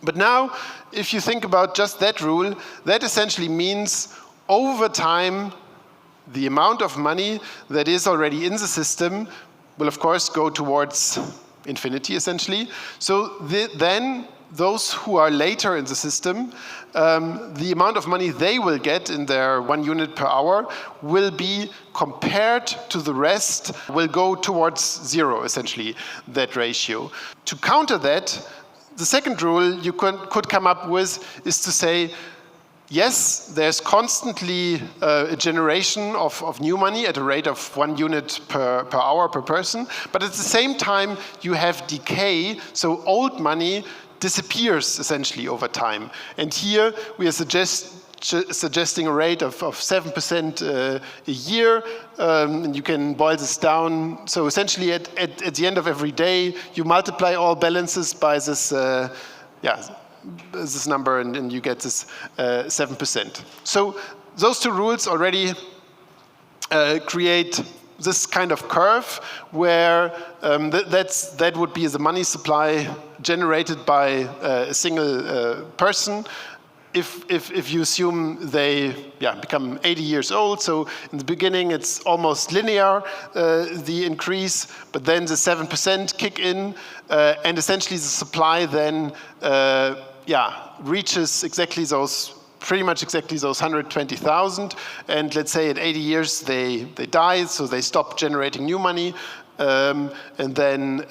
But now, if you think about just that rule, that essentially means over time, the amount of money that is already in the system will, of course, go towards infinity, essentially. So then those who are later in the system, the amount of money they will get in their 1 unit per hour will be compared to the rest, will go towards zero, essentially, that ratio. To counter that, the second rule you could come up with is to say, yes, there's constantly a generation of new money at a rate of 1 unit per hour per person, but at the same time you have decay, so old money disappears essentially over time. And here we are suggesting a rate of 7% a year, and you can boil this down. So essentially at the end of every day, you multiply all balances by this, this number, and you get this 7%. So those two rules already create this kind of curve where that would be the money supply generated by a single person. If you assume they become 80 years old, so in the beginning it's almost linear, the increase, but then the 7% kick in, and essentially the supply then reaches pretty much exactly those 120,000, and let's say at 80 years they die, so they stop generating new money, and then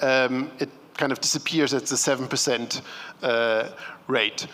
it kind of disappears at the 7% rate.